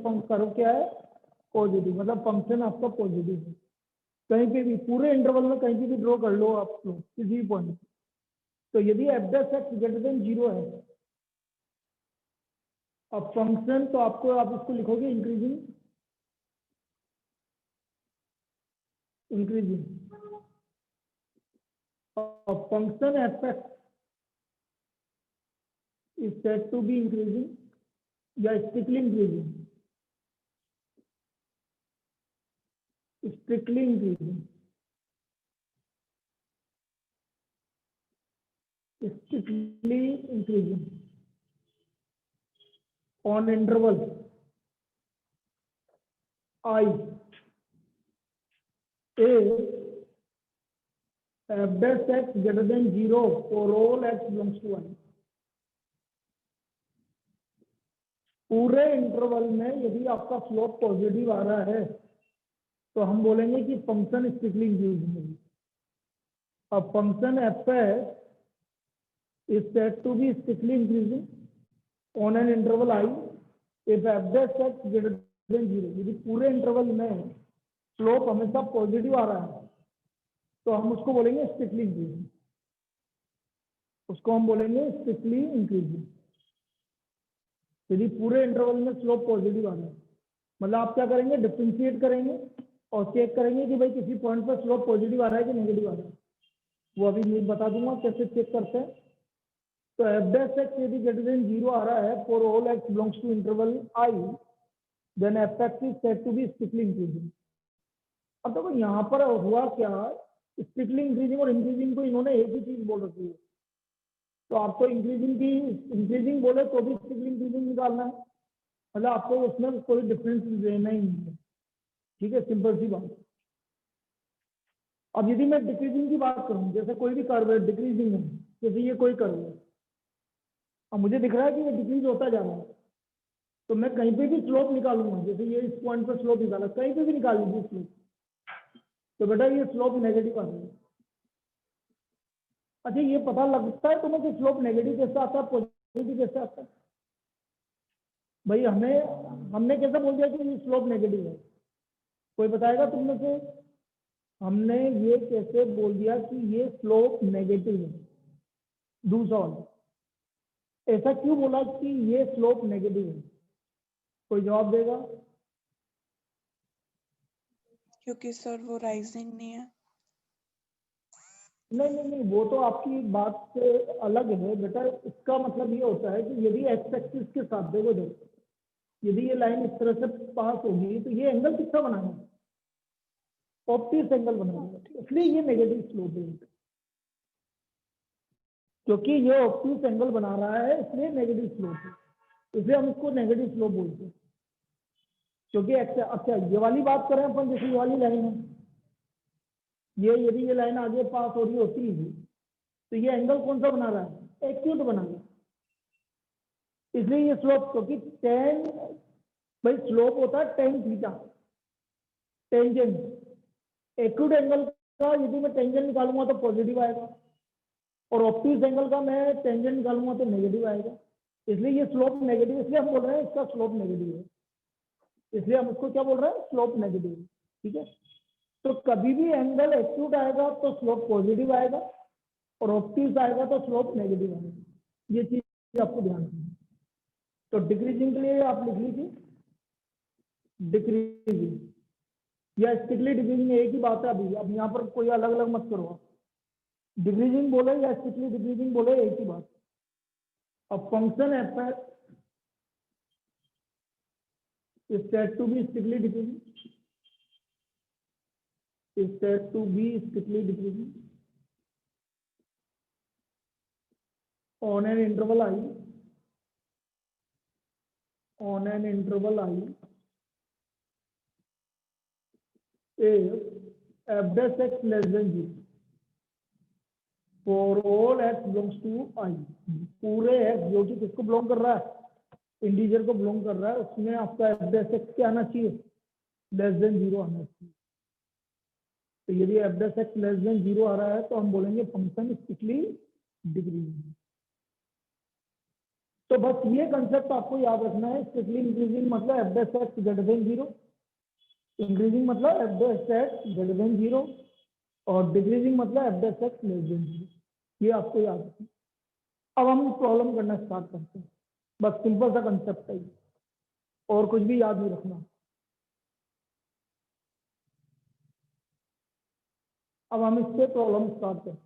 Curve क्या है, positive, मतलब फंक्शन आपका पॉजिटिव है। कहीं पे भी पूरे इंटरवल में कहीं पे भी ड्रॉ कर लो आप लोग किसी भी पॉइंट। तो यदि F dash x greater than 0 है, अब फंक्शन तो आपको, आप इसको लिखोगे increasing, function F x is said to be increasing या strictly increasing, strictly increasing, strictly increasing on interval I is f dash x greater than 0 for all x belongs to I। पूरे interval में यदि आपका slope positive आ रहा है तो हम बोलेंगे कि फंक्शन स्ट्रिक्टली इंक्रीजिंग है। अब function F is said to be strictly increasing on an interval I if f dash x greater than 0। यदि पूरे इंटरवल में स्लोप हमेशा पॉजिटिव आ रहा है तो हम उसको बोलेंगे स्ट्रिक्टली इंक्रीजिंग, उसको हम बोलेंगे स्ट्रिक्टली इंक्रीजिंग। यदि पूरे इंटरवल में स्लोप पॉजिटिव आ रहा है, मतलब आप क्या करेंगे, डिफरेंशिएट करेंगे और चेक करेंगे कि भाई किसी पॉइंट पर स्लोप पॉजिटिव आ रहा है कि नेगेटिव आ रहा है। वो अभी मैं बता दूंगा कैसे चेक करते हैं। तो एफ डैश एक्स यदि ग्रेटर देन 0 आ रहा है for all x belongs to interval I, then f x is said to be strictly increasing. अब देखो यहाँ पर हुआ क्या, स्ट्रिक्टली इंक्रीजिंग और इंक्रीजिंग को इन्होंने एक ही चीज बोल रखी है। तो आपको इंक्रीजिंग बोले तो भी स्ट्रिक्टली इंक्रीजिंग निकालना है, मतलब आपको उसमें कोई डिफरेंस लेना ही नहीं है। ठीक है, सिंपल सी बात। अब यदि मैं डिक्रीजिंग की बात करूं, जैसे कोई भी कर्व है डिक्रीजिंग है, जैसे ये कोई कर्व है, अब मुझे दिख रहा है कि ये डिक्रीज होता जा रहा है, तो मैं कहीं पे भी स्लोप निकालूंगा, जैसे ये इस पॉइंट पर स्लोप निकाला, कहीं पे भी निकाल लीजिए स्लोप, तो बेटा ये स्लोप नेगेटिव आ रहा है। अच्छा, ये पता लगता है तुम्हें कि स्लोप नेगेटिव कैसे आता है, पॉजिटिव कैसे आता है? भाई हमने कैसे बोल दिया कि ये स्लोप नेगेटिव है? कोई बताएगा तुमने से? हमने ये कैसे बोल दिया कि ये स्लोप नेगेटिव है? दूसरा वाला, ऐसा क्यों बोला कि ये स्लोप नेगेटिव है? कोई जवाब देगा? क्योंकि सर वो राइजिंग नहीं है। नहीं, वो तो आपकी बात से अलग है बेटा। इसका मतलब ये होता है कि यदि एक्स एक्सिस के साथ देखो, यदि ये लाइन इस तरह से पास होगी तो ये एंगल कितना बनाएगा? ऑप्टिस एंगल बनाएगा, इसलिए ये नेगेटिव स्लोप है। क्योंकि ये ऑप्टिस एंगल बना रहा है इसलिए नेगेटिव स्लोप है, इसलिए हम इसको नेगेटिव स्लोप बोलते हैं। क्योंकि अच्छा ये वाली बात करें अपन, जैसे ये वाली लाइन है, ये यदि ये लाइन आगे पास हो रही होती है तो ये एंगल कौन सा बना रहा है? एक्यूट बना रहा है, इसलिए ये स्लोप, क्योंकि टेन, भाई स्लोप होता है tan theta, tangent. Acute angle का यदि मैं टेंजेंट निकालूंगा तो पॉजिटिव आएगा, और ऑप्टिस एंगल का मैं टेंजेंट निकालूंगा तो नेगेटिव आएगा, इसलिए ये स्लोप नेगेटिव, इसलिए हम बोल रहे हैं इसका स्लोप नेगेटिव है, इसलिए हम उसको क्या बोल रहे हैं? Slope negative. ठीक है, तो कभी भी एंगल एक्यूट आएगा तो स्लोप पॉजिटिव आएगा, और ऑप्टिस आएगा तो स्लोप नेगेटिव आएगा। ये चीज आपको ध्यान रखना है। तो डिक्रीजिंग के लिए आप लिख लीजिए डिक्रीजिंग या स्ट्रिक्टली डिक्रीजिंग, एक ही बात है। अभी अब यहाँ पर कोई अलग अलग मत करो, डिक्रीजिंग बोले या स्ट्रिक्टली डिक्रीजिंग बोले एक ही बात। अब function F is said to be strictly decreasing, is said to be strictly decreasing on an interval I, on an interval I if f dash x less than 0 for all x belongs to I। पूरे x जो कि किसको belong कर रहा है? Integer को belong कर रहा है, उसमें आपका f dash x क्या आना चाहिए? लेस देन 0 आना चाहिए। तो यदि f dash x less than 0 आ रहा है तो हम बोलेंगे फंक्शन स्ट्रिक्टली डिक्रीजिंग। तो बस ये कंसेप्ट आपको याद रखना है, स्ट्रिक्टली इंक्रीजिंग मतलब f dash x greater than 0, increasing मतलब f dash x greater than 0 और डिक्रीजिंग मतलब f dash x less than 0। ये आपको याद रखना। अब हम प्रॉब्लम करना स्टार्ट करते हैं। बस सिंपल सा कंसेप्ट है और कुछ भी याद नहीं रखना। अब हम इससे प्रॉब्लम स्टार्ट करते हैं।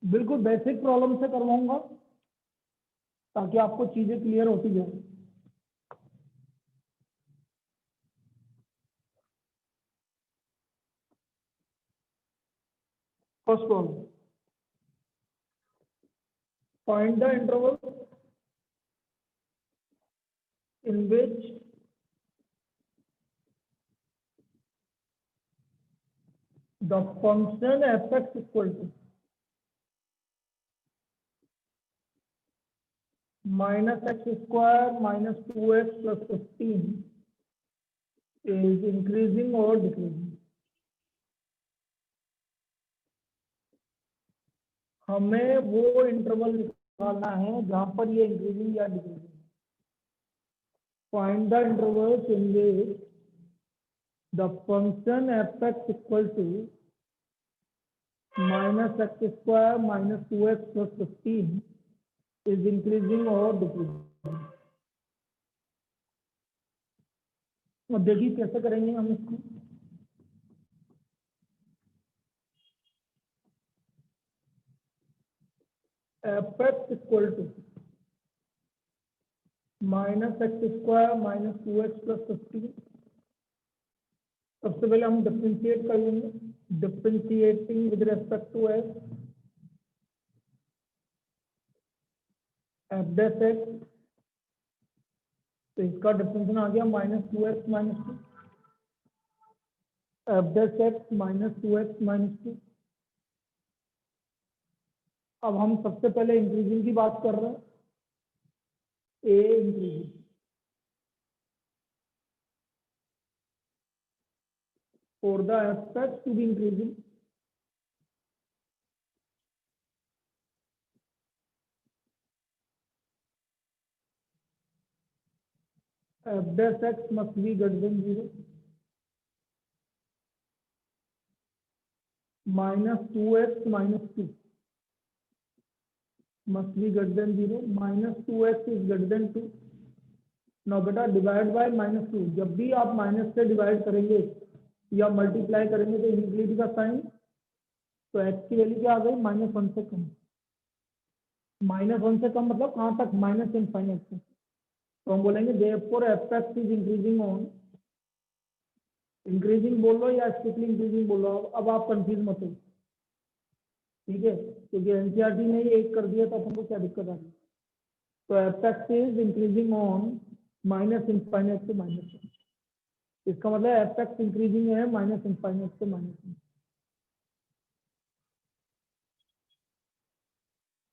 बिल्कुल बेसिक प्रॉब्लम से करवाऊंगा ताकि आपको चीजें क्लियर होती जाए। First problem, find the interval in which the function f(x) equal to minus x square minus 2x plus 15 is increasing or decreasing। हमें वो इंटरवल निकालना है जहां पर ये इंक्रीजिंग या decreasing. Find the intervals in which the function f(x) equal to minus x square minus 2x plus 15 is increasing or decreasing। अब देखिए कैसे करेंगे हम इसको। f(x) equal to minus x square minus 2x plus 15। सबसे पहले हम डिफरेंशिएट कर लेंगे, differentiating with respect to x, f dash x, तो इसका डिफरेंशिएशन आ गया minus 2x minus 2, f dash x minus 2x minus 2। अब हम सबसे पहले इंक्रीजिंग की बात कर रहे हैं, a increasing, for the f(x) to be increasing, f dash x must be greater than 0, minus 2x minus 2 must be greater than 0, minus 2x is greater than 2। now बेटा डिवाइड बाय माइनस 2, जब भी आप minus से divide करेंगे या multiply करेंगे तो increase का साइन, तो x की वैल्यू क्या आ गई -1 से कम। -1 से कम मतलब कहाँ तक, माइनस इनफाइनाइट तक। तो हम बोलेंगे therefore f(x) is increasing on, increasing बोलो या स्ट्रिक्टली इंक्रीजिंग बोलो, अब आप कंफ्यूज मत हो, ठीक है, क्योंकि एनसीईआरटी ने एक कर दिया तो अपन को क्या दिक्कत आ रही है। तो f(x) is increasing on minus infinite से माइनस 1, इसका मतलब f(x) इंक्रीजिंग है माइनस इनफाइनाइट से minus 1।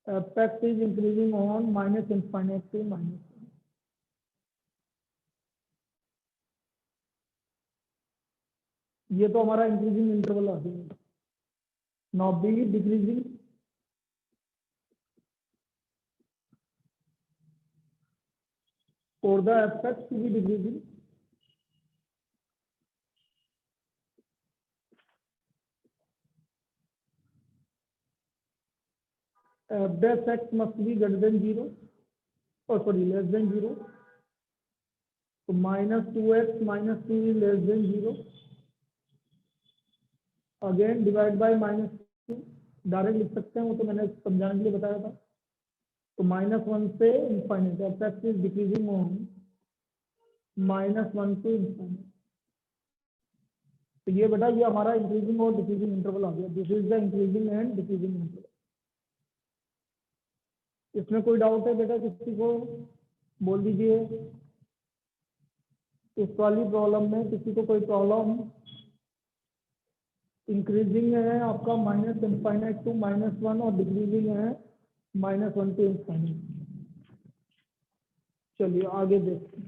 f(x) is increasing on minus infinite to minus 1। ये तो हमारा इंक्रीजिंग इंटरवल आ गया। Now be decreasing, for the f(x) to be decreasing, f dash x must be greater than 0, or sorry less than 0, so minus 2x minus 2 is less than 0, again divide by minus 2, direct लिख सकते हैं, वो तो मैंने समझाने के लिए बताया था। तो -1 से infinite, f(x) is decreasing on -1 to infinite। तो ये बेटा ये हमारा इंक्रीजिंग और डिक्रीजिंग इंटरवल आ गया। This is the increasing and decreasing interval. इसमें कोई डाउट है बेटा किसी को, बोल दीजिए। इस वाली प्रॉब्लम में किसी को कोई प्रॉब्लम, इंक्रीजिंग है आपका माइनस इनफाइनाइट टू -1 और डिक्रीजिंग है -1 टू इनफाइनाइट। चलिए आगे देखते हैं।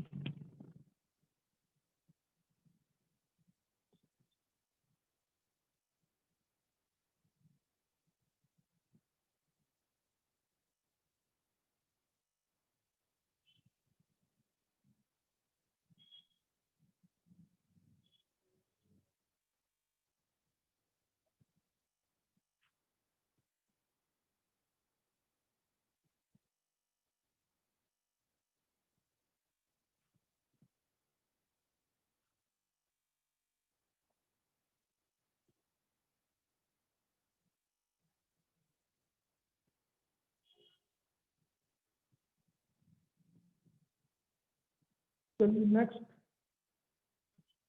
चलिए नेक्स्ट।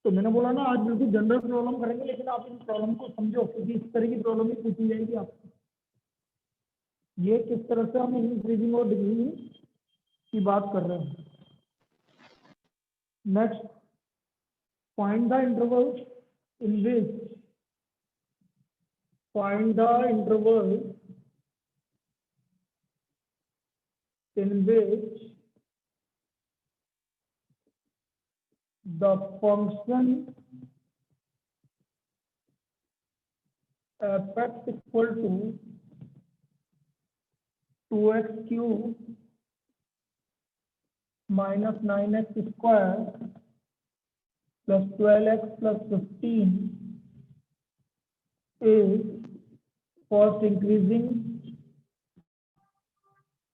तो मैंने बोला ना आज बिल्कुल जनरल प्रॉब्लम करेंगे, लेकिन आप इन प्रॉब्लम को समझो क्योंकि इस तरह की प्रॉब्लम ही पूछी जाएगी आपको। ये किस तरह से हम इंक्रीजिंग और डिक्रीजिंग की बात कर रहे हैं। Next, find the interval in which find the interval in which the function f(x) equal to 2x cube minus 9x square plus 12x plus 15 is first increasing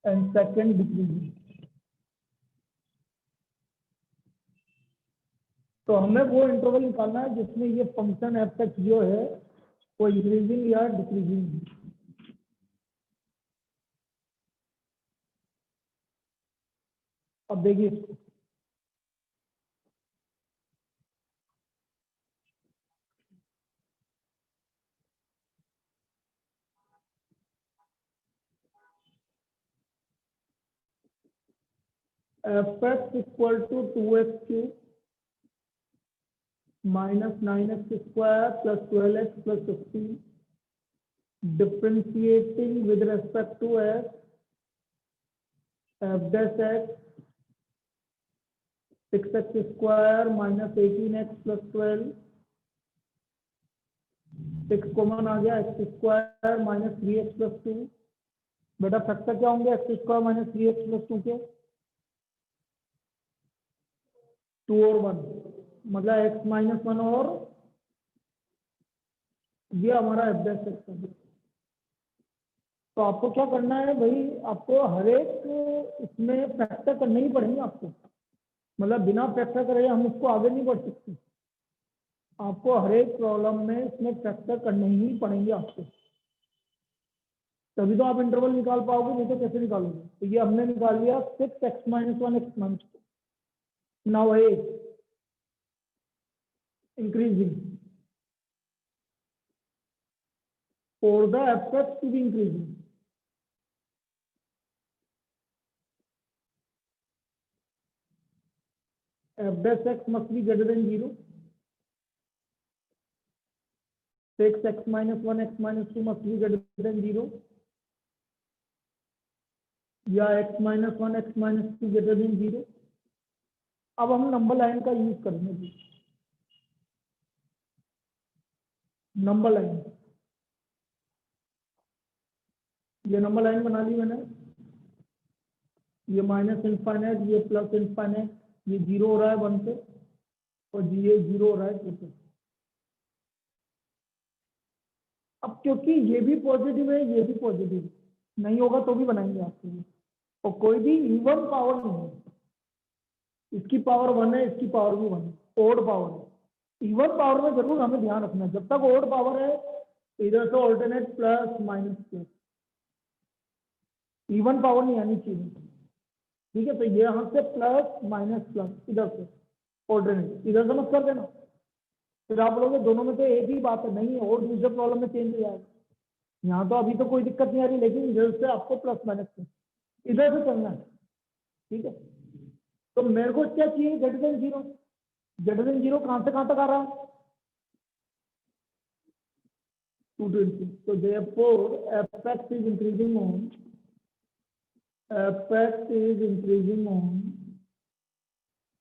and second decreasing। तो हमें वो interval निकालना है जिसमें ये function f(x) जो है वो इंक्रीजिंग या डिक्रीजिंग है। अब देखिए इसको, f(x) equal to 2x cube minus 9x square plus 12x plus 15 differentiating with respect to x f dash x 6x square minus 18x plus 12 6 common आ गया x square minus 3x plus 2। बेटा factor क्या होंगे x square minus 3x plus 2 के 2 और 1 मतलब x minus 1 और ये हमारा एफ डैश एक्स है। तो आपको क्या करना है भाई, आपको हर एक इसमें फैक्टर करने ही पड़ेंगे आपको, मतलब बिना फैक्टर करे हम इसको आगे नहीं बढ़ सकते। आपको हर एक प्रॉब्लम में इसमें फैक्टर करने ही पड़ेंगे आपको, तभी तो आप इंटरवल निकाल पाओगे, नहीं तो कैसे निकालोगे। तो ये हमने निकाल लिया 6x minus 1 x minus 2। Now है increasing for the f(x) to be increasing, f dash x must be greater than 0, 6x minus 1 x minus 2 must be greater than 0, या x minus 1 x minus 2 greater than 0। अब हम number line का use करेंगे। Number line, ये number line बना ली मैंने, ये minus infinite ये प्लस इनफाइनाइट, ये 0 हो रहा है 1 से और ये 0 हो रहा है 2 से। अब क्योंकि ये भी पॉजिटिव है ये भी पॉजिटिव है, नहीं होगा तो भी बनाएंगे आपके लिए, और कोई भी इवन पावर नहीं है, इसकी पावर 1 है इसकी पावर भी 1 है, ओड पावर है। इवन पावर में जरूर हमें ध्यान रखना है, जब तक ओड पावर है इधर से alternate plus minus plus, even power नहीं आनी चाहिए। ठीक है, तो ये यहाँ से प्लस माइनस प्लस, इधर से ऑल्टरनेट, इधर से मत कर देना, फिर आप बोलोगे दोनों में तो एक ही बात है। नहीं, और दूसरे प्रॉब्लम में चेंज हो जाएगा। यहाँ तो अभी तो कोई दिक्कत नहीं आ रही, लेकिन इधर से आपको प्लस माइनस प्लस इधर से करना है। ठीक है, तो मेरे को क्या चाहिए, ग्रेटर देन 0। ग्रेटर देन 0 कहां से कहां तक आ रहा है, 220। तो therefore f(x) is increasing on, f(x) is increasing on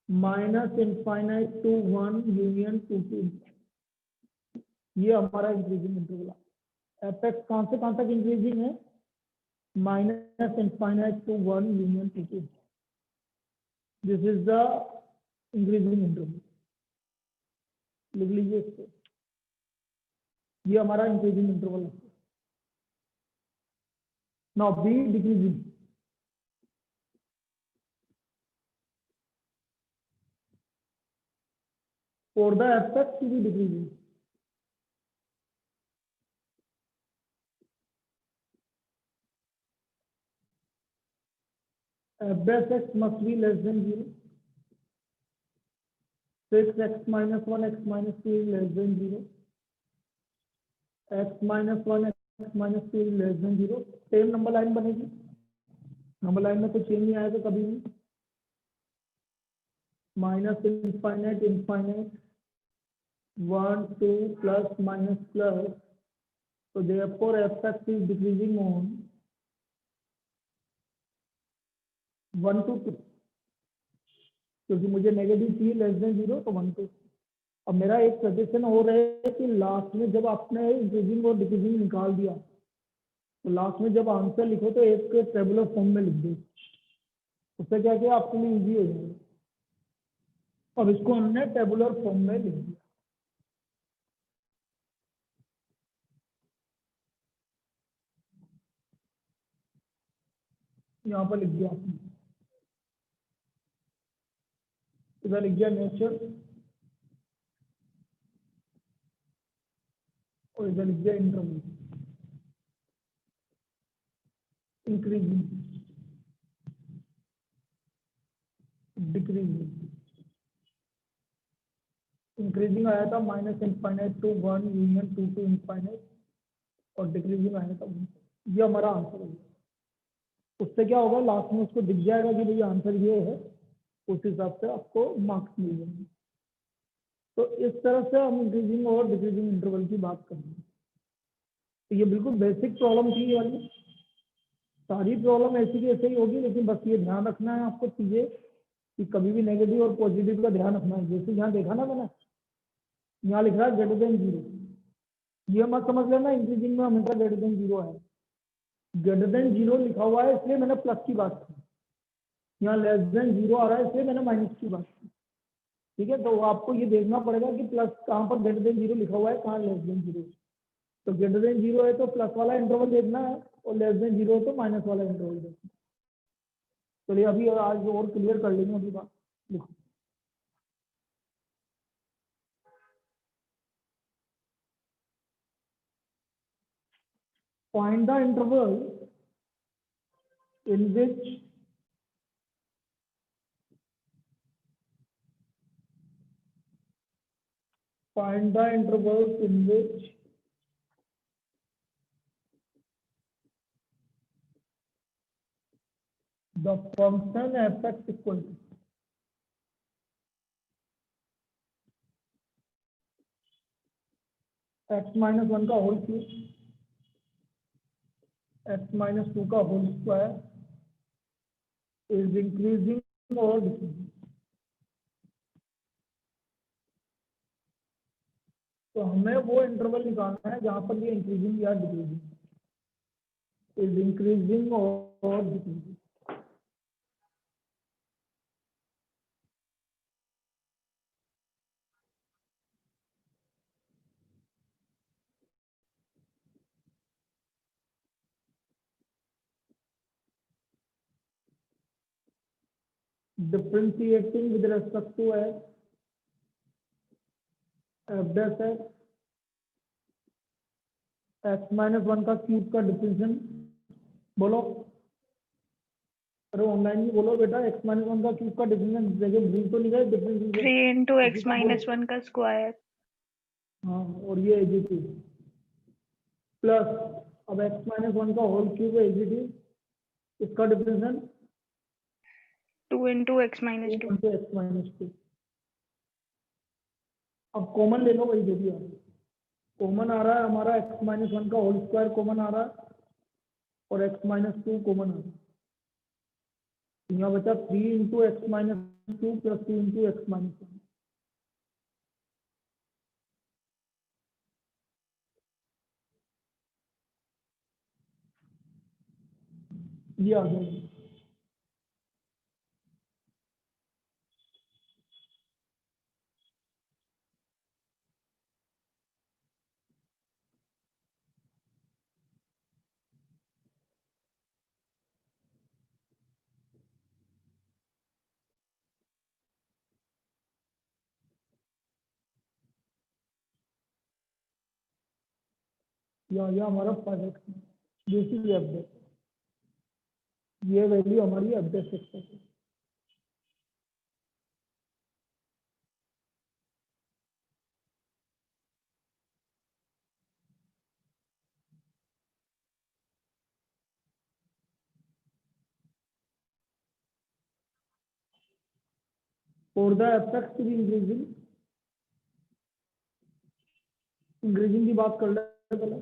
minus infinite to 1 union 2 to infinite। ये हमारा इंक्रीजिंग इंटरवल है। f(x) कहां से कहां तक इंक्रीजिंग है, minus infinite to 1 union 2 to। This is the increasing interval, लिख लीजिए इसको, ये हमारा इंक्रीजिंग इंटरवल है। Now be decreasing, for the f(x) to be decreasing, f dash x must be less than 0, 6x minus 1 x minus 2 is less than 0. x minus 1 x minus 2 is less than 0. Same number line बनेगी, number line में कुछ change नहीं आएगा कभी भी. Minus infinite infinite 1 2 plus minus plus. So therefore f(x) is decreasing on 1 to 2, क्योंकि मुझे negative चाहिए लेस देन 0, तो 1 to. अब मेरा एक सजेशन हो रहा है कि लास्ट में जब आपने इंक्रीजिंग और डिक्रीजिंग निकाल दिया, तो लास्ट में जब आंसर लिखो तो एक टेबुलर फॉर्म में लिख दो. उससे क्या किया आपके लिए इजी हो जाएगा. अब इसको हमने टेबुलर फॉर्म में लिख दिया. यहाँ पर लिख दिया आपने, इधर लिख दिया नेचर और इधर लिख दिया इंटरवल. Increasing decreasing. इंक्रीजिंग आया था minus infinite to 1 union 2 to infinite, और डिक्रीजिंग आया था 1. ये हमारा आंसर होगा. उससे क्या होगा, लास्ट में उसको दिख जाएगा कि भाई आंसर ये है, उस हिसाब से आपको मार्क्स मिल जाएंगे. तो इस तरह से हम इंक्रीजिंग और डिक्रीजिंग इंटरवल की बात कर रहे हैं. तो ये बिल्कुल बेसिक प्रॉब्लम थी ये वाली. सारी प्रॉब्लम ऐसी की ऐसे ही होगी, लेकिन बस ये ध्यान रखना है आपको चीजें कि कभी भी नेगेटिव और पॉजिटिव का ध्यान रखना है. जैसे यहाँ देखा ना मैंने, यहाँ लिख रहा है ग्रेटर देन 0. ये मत समझ लेना इंक्रीजिंग में हमेशा ग्रेटर देन 0 है. ग्रेटर देन 0 लिखा हुआ है इसलिए मैंने प्लस की बात की. यहाँ लेस देन 0 आ रहा है इसलिए मैंने माइनस की बात की. ठीक है, तो आपको ये देखना पड़ेगा कि प्लस कहाँ पर ग्रेटर देन 0 लिखा हुआ है, कहाँ लेस देन 0. तो ग्रेटर देन 0 है तो प्लस वाला इंटरवल देखना है, और लेस देन 0 है तो माइनस वाला इंटरवल देखना है. चलिए अभी आज और क्लियर कर लेंगे अभी बात. लिखो find the interval in which the function f(x) equal to x minus 1 का होल क्यूब, x minus 2 का होल स्क्वायर इज इंक्रीजिंग और डिक्रीजिंग. तो हमें वो इंटरवल निकालना है जहां पर ये इंक्रीजिंग या डिक्रीजिंग, इज इंक्रीजिंग और decreasing. Differentiating with respect to f dash x minus 1 का क्यूब का डिफरेंशिएशन. बोलो, अरे ऑनलाइन भी बोलो बेटा. x minus 1 का क्यूब का डिफरेंशिएशन जगह भूल तो नहीं गए. डिफरेंशिएशन 3 into x minus 1 का स्क्वायर. हाँ, और ये एजीटी प्लस अब x minus 1 का होल क्यूब है एजीटी, इसका differentiation 2 into x minus 2. into x minus 2. अब कॉमन ले लो वही जो भी है. कॉमन आ रहा है हमारा x minus 1 का होल स्क्वायर कॉमन आ रहा है, और x minus 2 कॉमन आ रहा है. यहाँ बचा 3 into x minus 2 plus 2 into x minus 1. ये आ गया. या हमारा 5x बेसिक एफ, ये वैल्यू हमारी एफ डेश है. for the fx to be increasing की बात कर लेते हैं पहले।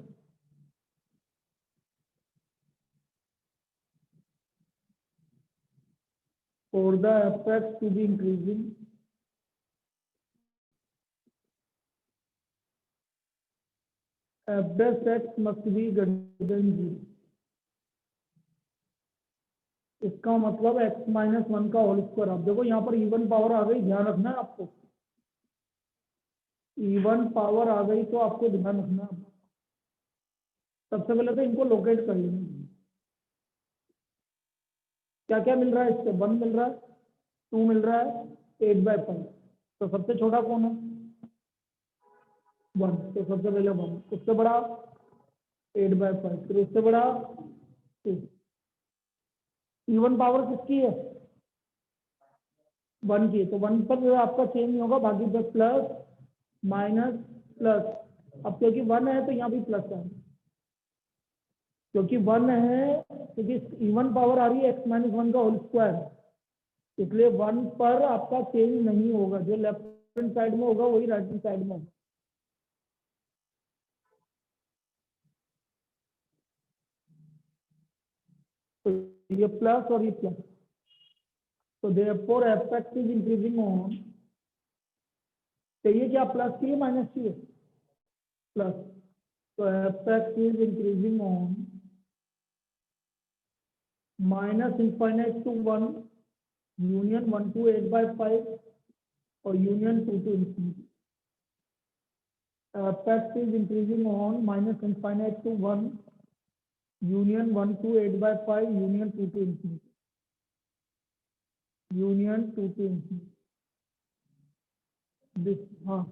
for the fx to be increasing, f dash x must be greater than 0। इसका मतलब x माइनस 1 का होल स्क्वायर। आप देखो यहाँ पर इवन पावर आ गई, ध्यान रखना है आपको, इवन पावर आ गई तो आपको ध्यान रखना है। सबसे पहले तो इनको लोकेट कर लेंगे। क्या क्या मिल रहा है इससे? 1 मिल रहा है, 2 मिल रहा है, 8/5। तो सबसे छोटा कौन है? 1। तो सबसे पहले 1, उससे बड़ा 8/5, फिर उससे बड़ा 2। इवन पावर किसकी है? 1 की। तो 1 पर जो है आपका चेंज नहीं होगा, बाकी बस प्लस माइनस प्लस। अब क्योंकि 1 है तो यहाँ भी प्लस है, क्योंकि 1 है, क्योंकि इवन पावर आ रही है x माइनस 1 का होल स्क्वायर, इसलिए 1 पर आपका चेंज नहीं होगा। जो लेफ्ट हैंड साइड में होगा वही राइट हैंड साइड में होगा। तो ये प्लस और ये प्लस, तो therefore fx is increasing on, चाहिए क्या? प्लस चाहिए माइनस चाहिए? प्लस। तो fx is increasing on minus infinite to 1, union 1 to 8/5 और union 2 to infinity। fx is increasing on minus infinite to 1, union 1 to 8/5, union 2 to infinity, union 2 to infinity। दिस, हाँ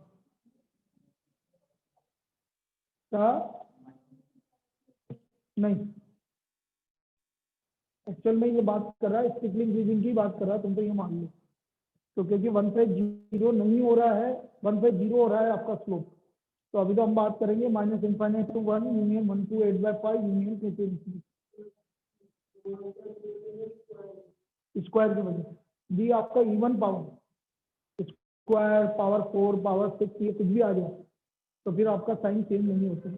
का नहीं, एक्चुअल में ये बात कर रहा है स्ट्रिक्टली इंक्रीजिंग की बात कर रहा है, तुम तो ये मान लो। तो क्योंकि 1 से 0 नहीं हो रहा है, 1 से 0 हो रहा है आपका स्लोप, तो अभी तो हम बात करेंगे minus infinite to 1, union 1 to 8/5, union 2 to infinity। Square की वजह से दी आपका even power, square, power 4, power 6, ये कुछ भी आ जाए तो फिर आपका साइन चेंज नहीं होता है।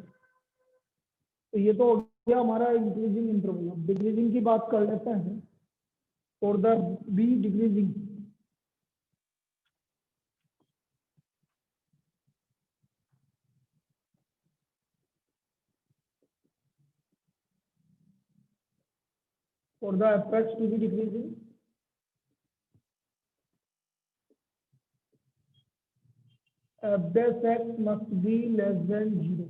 तो ये तो हो गया हमारा इंक्रीजिंग इंटरवल। अब डिक्रीजिंग की बात कर लेते हैं। For the be decreasing, for the fx to be decreasing, f dash x must be less than 0।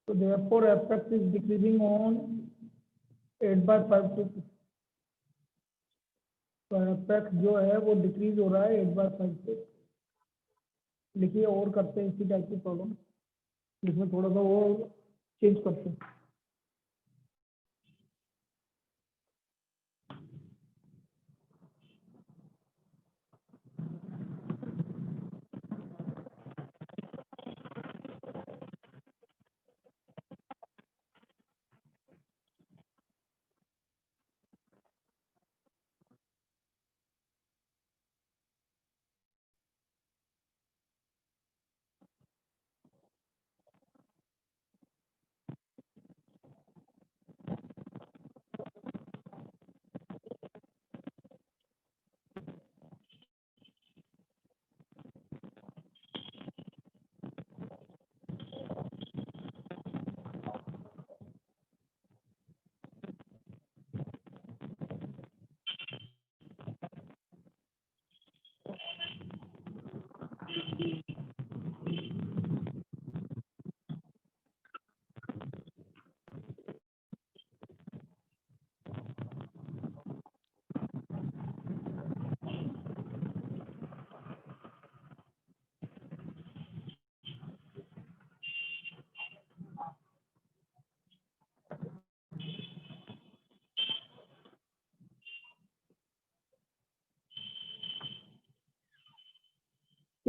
So therefore fx is decreasing on 8/5 to 6। तो fx जो है वो डिक्रीज हो रहा है 8/5 से। लिखिए और करते हैं इसी टाइप की प्रॉब्लम, जिसमें थोड़ा सा वो चेंज करते हैं।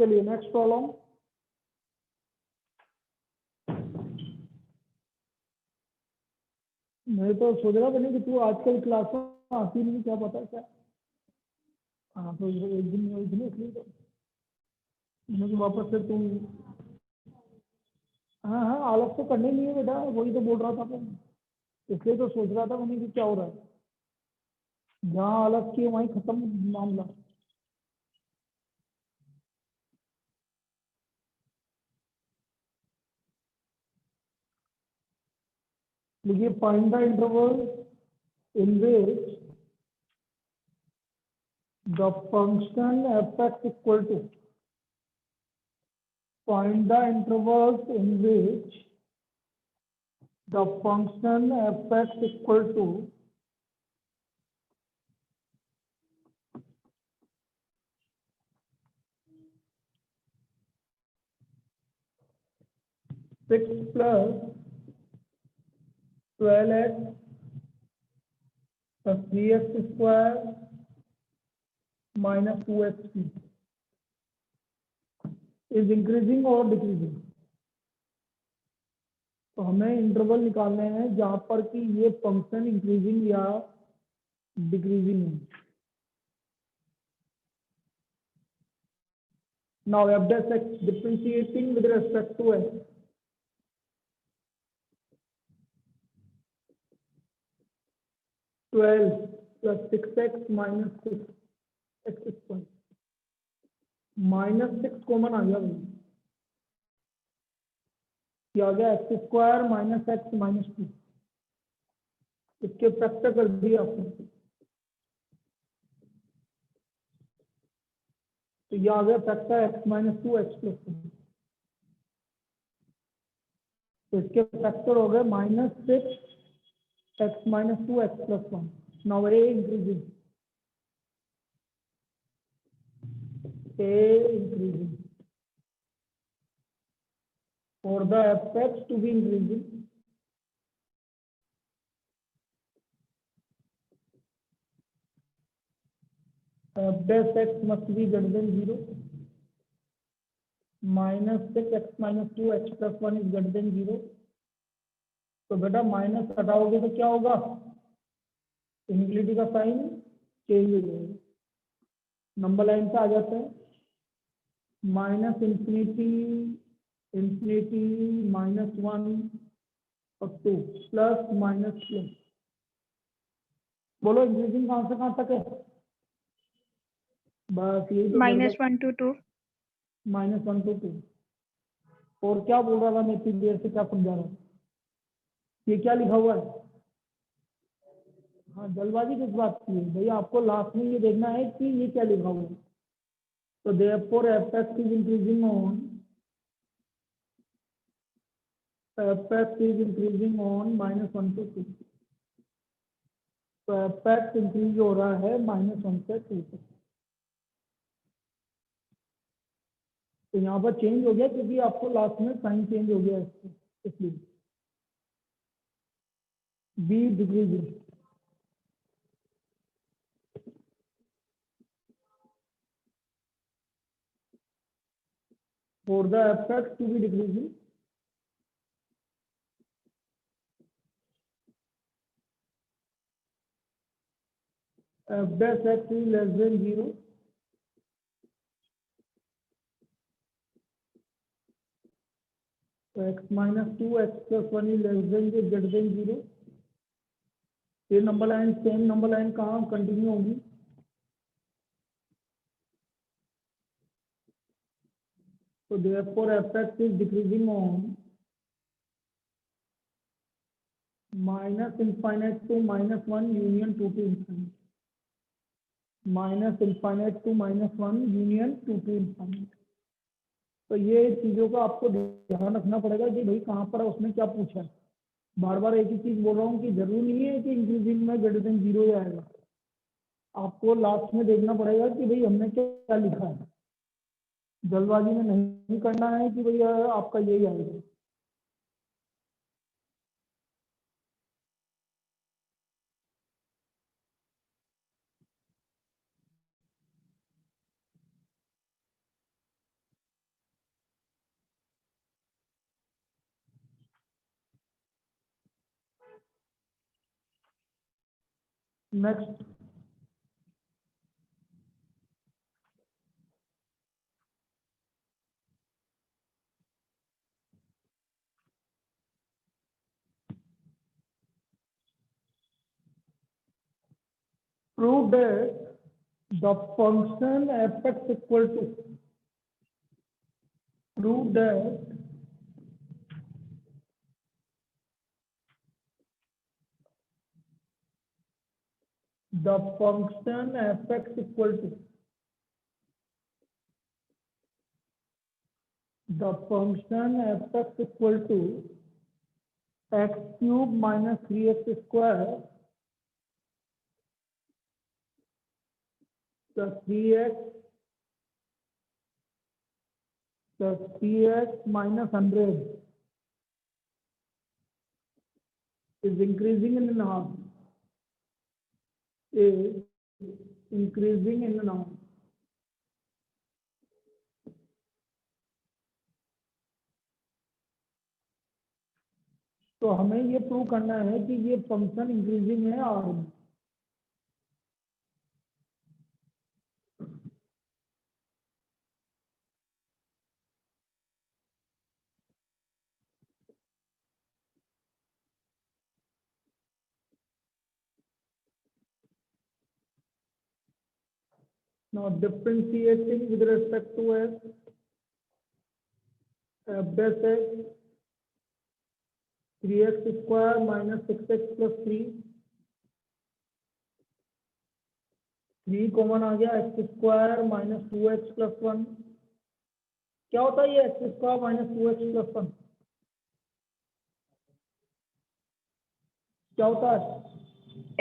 चलिए नेक्स्ट प्रॉब्लम। मैं तो सोच रहा था नहीं कि तू आजकल क्लास में आती नहीं, क्या पता क्या। हाँ तो एक दिन इसलिए तो मुझे वापस से तुम। हाँ हाँ, आलस तो करने नहीं है बेटा, वही तो बोल रहा था मैं। इसलिए तो सोच रहा था मैंने कि क्या हो रहा है, जहाँ आलस की है वहीं खत्म मामला। देखिए find the interval in which the function f(x) equal to, find the intervals in which the function f(x) equal to 6 plus 12x plus 3x square minus 2x is increasing or decreasing। तो हमें interval निकालने हैं जहां पर कि ये function increasing या decreasing है। Now f dash x differentiating with respect to x, 12 plus 6x minus 6x square, minus 6 common आ गया भाई, क्या आ गया x square minus x minus 2, इसके फैक्टर कर दिया आपने, तो यह आ गया factor x minus 2 x plus 2, तो इसके फैक्टर हो गए minus 6 x minus 2 x plus 1। Now A increasing, for the f(x) to be increasing, f dash x must be greater than 0, minus 6x minus 2x plus 1 is greater than 0। तो बेटा minus हटाओगे तो क्या होगा, inequality का sign change हो जाएगा, number line पे आ जाता है, माइनस इंफिनिटी इंफिनिटी माइनस 1 और 2 प्लस माइनस प्लस। बोलो इंक्रीजिंग कहाँ से कहाँ तक है, बस यही तो -1 to 2। -1 to 2। और क्या बोल रहा था मैं इतनी देर से, क्या समझा रहा हूँ, ये क्या लिखा हुआ है। हाँ जल्दबाजी किस बात की है भैया, आपको लास्ट में ये देखना है कि ये क्या लिखा हुआ है। तो therefore f(x) is increasing on, f(x) is increasing on -1 to 2। तो f(x) इंक्रीज हो रहा है -1 से 2 तक। तो यहाँ पर चेंज हो गया क्योंकि आपको लास्ट में साइन चेंज हो गया इसलिए be decreasing. For the f(x) to be decreasing, f dash x is less than 0, तो x minus 2 x plus 1 is less than greater than 0। ये number line same number line कहाँ continue होगी, तो therefore f(x) is decreasing on -infinite to -1 union 2 to infinite, -infinite to -1 union 2 to infinite। तो ये चीजों का आपको ध्यान रखना पड़ेगा कि भाई कहाँ पर उसने क्या पूछा है। बार बार एक ही चीज बोल रहा हूँ कि जरूरी नहीं है कि इंक्रीजिंग में ग्रेटर देन 0 ही आएगा, आपको लास्ट में देखना पड़ेगा कि भाई हमने क्या लिखा है, जल्दबाजी में नहीं करना है कि भैया आपका यही आएगा। Next, prove that the function fx equal to, prove that the function fx equal to, the function fx equal to x cube minus 3x square plus 3x minus 100 is increasing in half, is increasing in half. तो हमें ये prove करना है कि ये function increasing है are में। Now differentiating with respect to s, f dash x 3x square minus 6x plus 3 common आ गया, x square minus 2x plus 1। क्या होता है ये x square minus 2x plus 1? क्या होता है?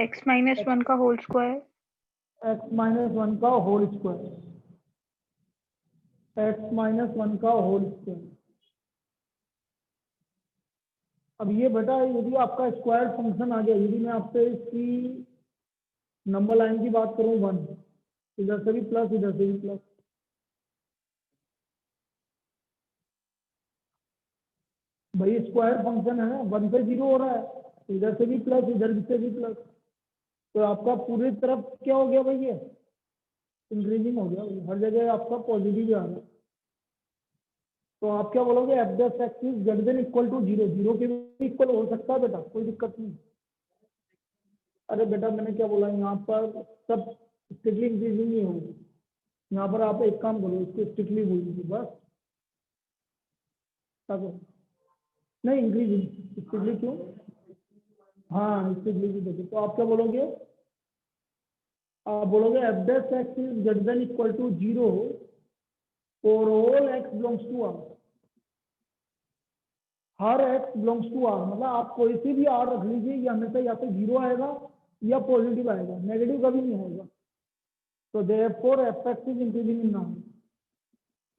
x minus 1 का होल स्क्वायर, x माइनस 1 का होल स्क्वायर, x माइनस 1 का होल स्क्वायर। अब ये बेटा यदि आपका स्क्वायर फंक्शन आ गया, यदि मैं आपसे इसकी नंबर लाइन की बात करूं 1, इधर से भी प्लस इधर से भी प्लस, भाई स्क्वायर फंक्शन है, 1 से 0 हो रहा है, इधर से भी प्लस इधर से भी प्लस, तो आपका पूरी तरफ क्या हो गया भाई, ये इंक्रीजिंग हो गया, हर जगह आपका पॉजिटिव आ रहा है। तो आप क्या बोलोगे, f dash x is greater than equal to 0, 0 के भी इक्वल हो सकता है बेटा, कोई दिक्कत नहीं। अरे बेटा मैंने क्या बोला, यहाँ पर सब स्ट्रिक्टली इंक्रीजिंग नहीं होगी, यहाँ पर आप एक काम करो, इसको स्ट्रिक्टली बोलिए बस, नहीं इंक्रीजिंग स्ट्रिक्टली क्यों, हाँ स्ट्रिक्टली भी देखिए, तो आप क्या बोलोगे, आप बोलोगे f dash x is greater than equal to 0 for all x belongs to R, हर एक्स बिलोंग्स टू आर, मतलब आप कोई सी भी आर रख लीजिए, ये हमेशा या तो 0 आएगा या पॉजिटिव आएगा, नेगेटिव कभी नहीं आएगा। तो therefore f x is increasing in R,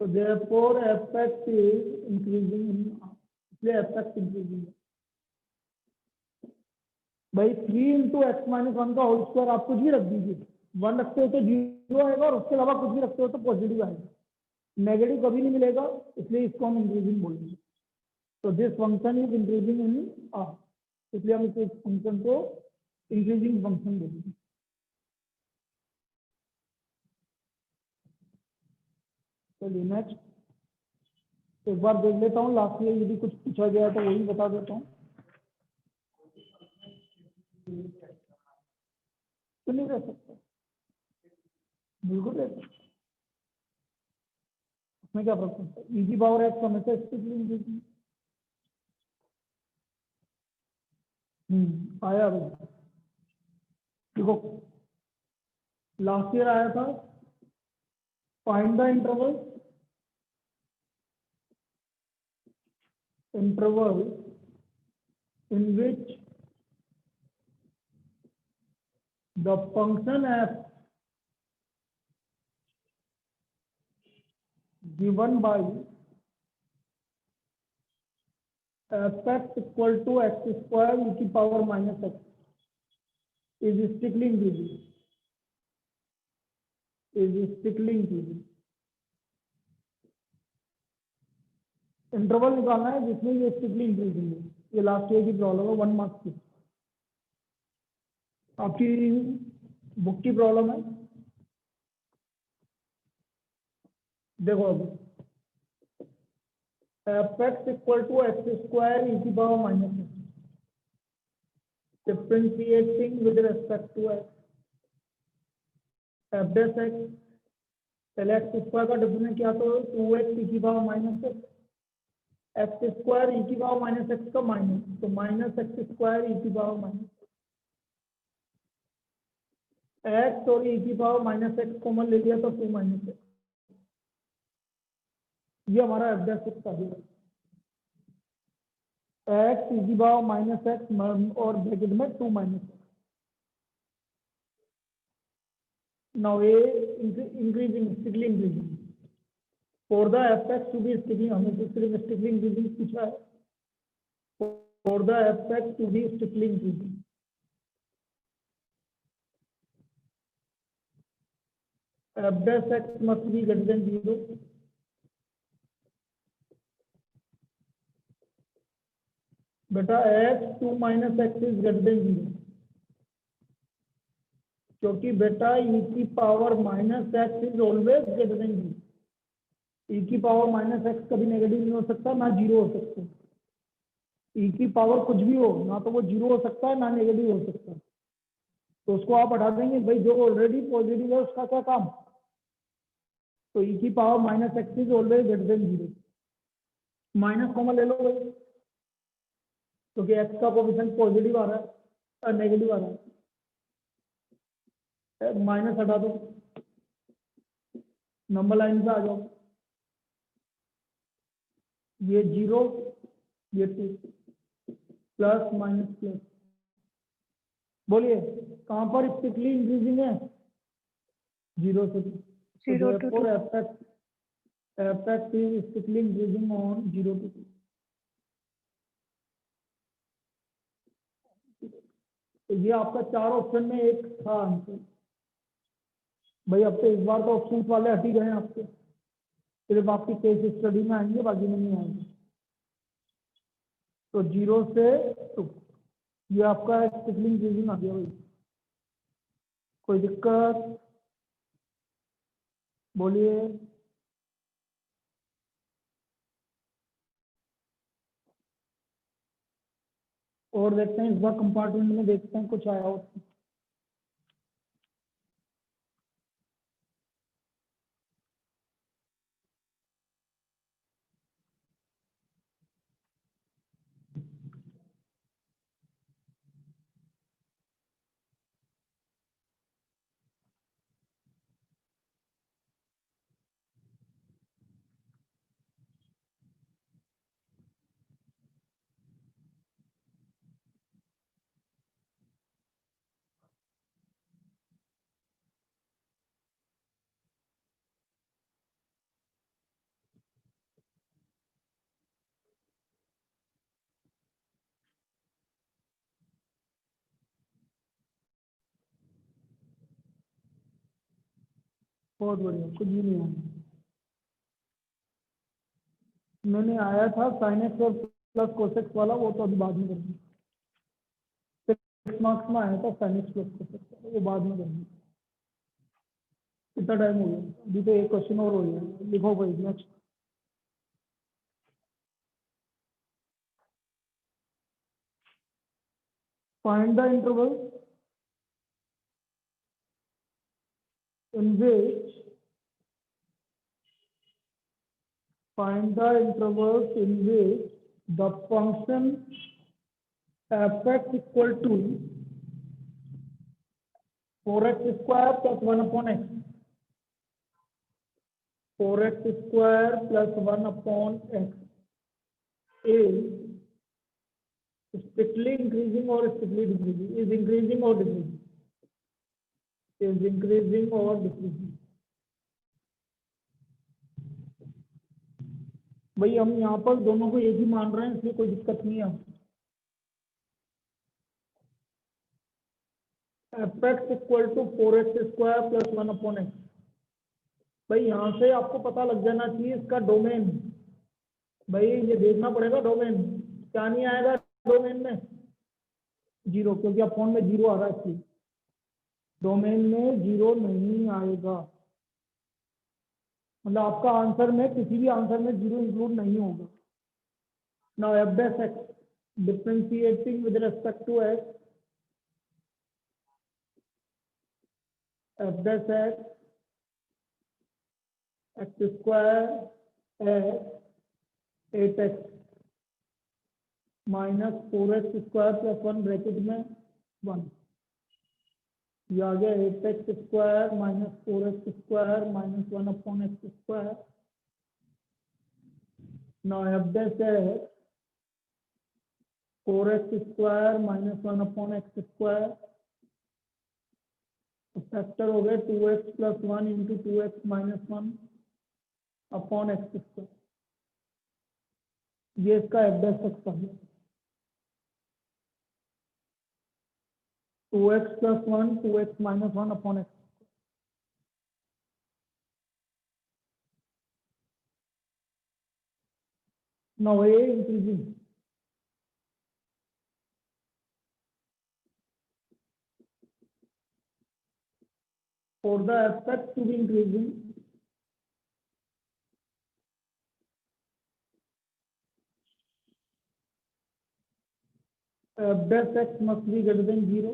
तो therefore f x is increasing in R, इसलिए एफ एक्स इंक्रीजिंग है। भाई 3 इंटू एक्स माइनस 1 का होल स्क्वायर आप कुछ भी रख दीजिए, 1 रखते हो तो 0 आएगा और उसके अलावा कुछ भी रखते हो तो पॉजिटिव आएगा, नेगेटिव कभी नहीं मिलेगा, इसलिए इसको हम इंक्रीजिंग बोलेंगे। तो this function is increasing in R, इसलिए हम इस फंक्शन को इंक्रीजिंग फंक्शन बोलेंगे। चलिए नेक्स्ट एक बार देख लेता हूँ, लास्ट ईयर यदि कुछ पूछा गया तो वही बता देता हूँ। तो नहीं रह सकता, बिल्कुल रह सकता, उसमें क्या फर्क पड़ता है, इजी पावर एक्स हमेशा स्ट्रिक्टली इंक्रीजिंग। आया भाई, देखो लास्ट ईयर आया था, find the interval in which the function f given by fx equal to x square e की power minus x is strictly increasing, interval निकालना है जिसमें ये स्ट्रिक्टली इंक्रीजिंग है। ये लास्ट ईयर की प्रॉब्लम है, 1 मार्क्स की। आपकी बुक की प्रॉब्लम है। देखो अभी fx equal to x square e की power minus x, differentiating with respect to x, f dash x, पहले एक्स स्क्वायर का डिफरेंस क्या तो 2x ई की power minus x, x square e की पावर माइनस एक्स का minus, तो minus x square e की पावर माइनस एक्स, और ई की पावर माइनस एक्स कॉमन ले लिया तो 2 माइनस एक्स, ये हमारा एफ डेस एक्स का भी एक्स ई की पावर माइनस एक्स और ब्रैकेट में 2 minus x. Now a increasing, strictly increasing. For the fx to be strictly, हमें तो सिर्फ strictly increasing पूछा है। For the fx to be strictly increasing, f dash x must be greater than 0. बेटा x 2 minus x is greater than 0, क्योंकि बेटा e की power minus x is always greater than 0। e की power minus x कभी negative नहीं हो सकता, ना जीरो हो सकता। e की पावर कुछ भी हो, ना तो वो जीरो हो सकता है ना नेगेटिव हो सकता है, तो उसको आप हटा देंगे। भाई जो ऑलरेडी पॉजिटिव है उसका क्या काम, तो e की power minus x is always greater than 0। Minus common ले लो भाई, क्योंकि x का कोएफिशिएंट पॉजिटिव आ रहा है, नेगेटिव आ रहा है, माइनस हटा दो, नंबर लाइन पे आ जाओ, ये 0, ये 2, प्लस माइनस प्लस, बोलिए कहां पर स्ट्रिक्टली इंक्रीजिंग है, 0 से 2, Zero to therefore two. fx is strictly increasing on 0 to 2। तो ये आपका 4 ऑप्शन में एक था आंसर। भाई अब तो इस बार तो ऑप्शन वाले हट ही गए हैं आपके, सिर्फ आपकी केस स्टडी में आएंगे, बाकी में नहीं आएंगे। तो 0 से 2 ये आपका स्ट्रिक्टली इंक्रीजिंग आ गया भाई। कोई दिक्कत, बोलिए। और देखते हैं इस बार कंपार्टमेंट में, देखते हैं कुछ आया हो। बहुत बढ़िया, कुछ भी नहीं आया। मैंने आया था साइन एक्स और प्लस कोसेक्स वाला, वो तो अभी बाद में करेंगे। 6 मार्क्स में आया था साइन एक्स प्लस कोसेक्स वाला, वो बाद में करेंगे। कितना टाइम हो गया, अभी तो एक क्वेश्चन और हो गया, लिखो भाई next. Find the interval in which the function fx equal to 4x square plus 1 upon x, 4x square plus 1 upon x is strictly increasing or strictly decreasing, is increasing or decreasing, is increasing or decreasing। भाई हम यहाँ पर दोनों को एक ही मान रहे हैं, इसलिए कोई दिक्कत नहीं है। fx equal to 4x square plus 1 upon x. भाई यहाँ से आपको पता लग जाना चाहिए इसका डोमेन। भाई ये देखना पड़ेगा डोमेन, क्या नहीं आएगा डोमेन में 0, क्योंकि अपॉन में 0 आ रहा है इसलिए। डोमेन में 0 नहीं आएगा, मतलब आपका आंसर में किसी भी आंसर में 0 इंक्लूड नहीं होगा। Now f dash x differentiating with respect to x, f dash x x square x 8x minus 4x square plus 1 bracket में 1, ये आ गया 8x square minus 4x square minus 1 upon x square. Now f dash है 4x square minus 1 upon x square, factor हो गया 2x plus 1 into 2x minus 1 upon x square. ये इसका f dash सकता है 2x plus 1 2x minus 1 upon x. Now A increasing, for the aspect to be increasing, f dash x must be greater than 0,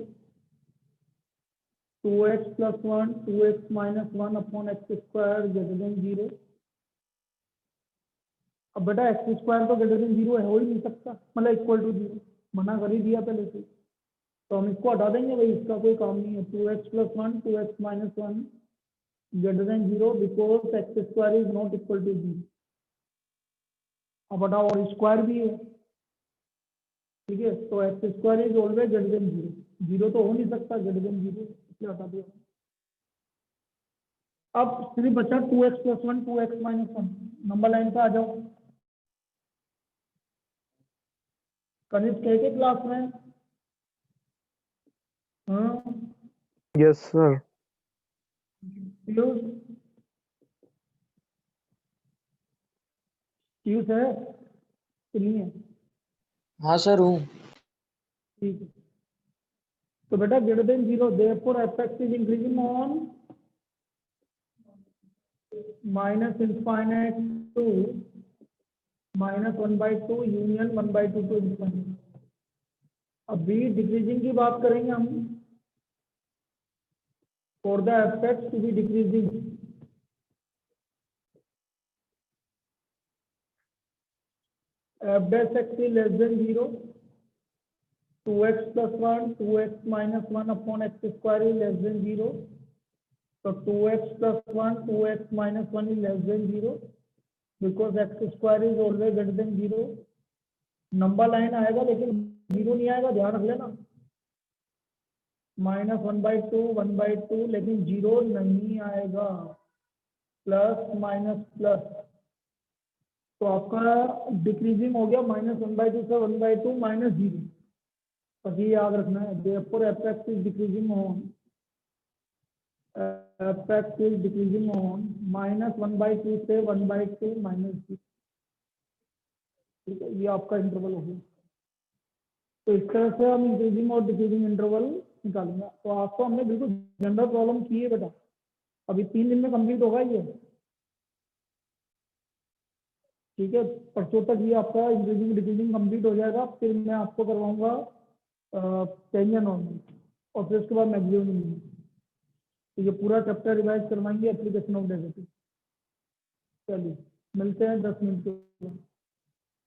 2x plus 1 2x minus 1 upon x square greater than 0। अब बेटा x square तो greater than 0 है, हो ही नहीं सकता, मतलब equal to 0, मना कर ही दिया पहले से, तो हम इसको हटा देंगे भाई, इसका कोई काम नहीं है। 2x plus 1 2x minus 1 greater than 0 because x square is not equal to 0। अब हटाओ, और स्क्वायर भी है, ठीक है, तो x square is always greater than 0, 0 तो हो नहीं सकता ग्रेटर देन 0, इसलिए हटा दिया। अब सिर्फ बचा 2x plus 1 2x minus 1, number line पे आ जाओ। कनिष्ठ कह के क्लास में, हाँ यस सर। पीयूष, पीयूष है कि नहीं है? हाँ सर हूँ। ठीक है, तो बेटा greater than 0 therefore f is increasing on minus infinite to minus 1/2 union 1/2 to infinite. अब बी डिक्रीजिंग की बात करेंगे हम, for the f to be decreasing, f dash x is less than 0, 2x plus 1 2x minus 1 upon x square is less than 0, so 2x plus 1 2x minus 1 is less than 0 because x square is always greater than 0। Number line आएगा लेकिन 0 नहीं आएगा, ध्यान रख लेना, minus 1/2 1/2 लेकिन 0 नहीं आएगा, प्लस माइनस प्लस, तो आपका डिक्रीजिंग हो गया माइनस 1/2 से 1/2 माइनस 0। तो ये याद रखना है, therefore f(x) is decreasing on f(x) is decreasing on minus 1/2 से 1/2 माइनस 0। ठीक है, ये आपका इंटरवल हो गया। तो इस तरह से हम इंक्रीजिंग और डिक्रीजिंग इंटरवल निकालेंगे। तो आपको हमने बिल्कुल जनरल प्रॉब्लम की है बेटा, अभी 3 दिन में कंप्लीट होगा ये, ठीक है, परसों तक ये आपका इंक्रीजिंग डिक्रीजिंग कंप्लीट हो जाएगा। फिर मैं आपको करवाऊंगा टेंजन नॉर्मल, और फिर उसके बाद मैक्सिमम। तो ये पूरा चैप्टर रिवाइज करवाएंगे एप्लीकेशन ऑफ डेरिवेटिव। चलिए मिलते हैं 10 मिनट के बाद।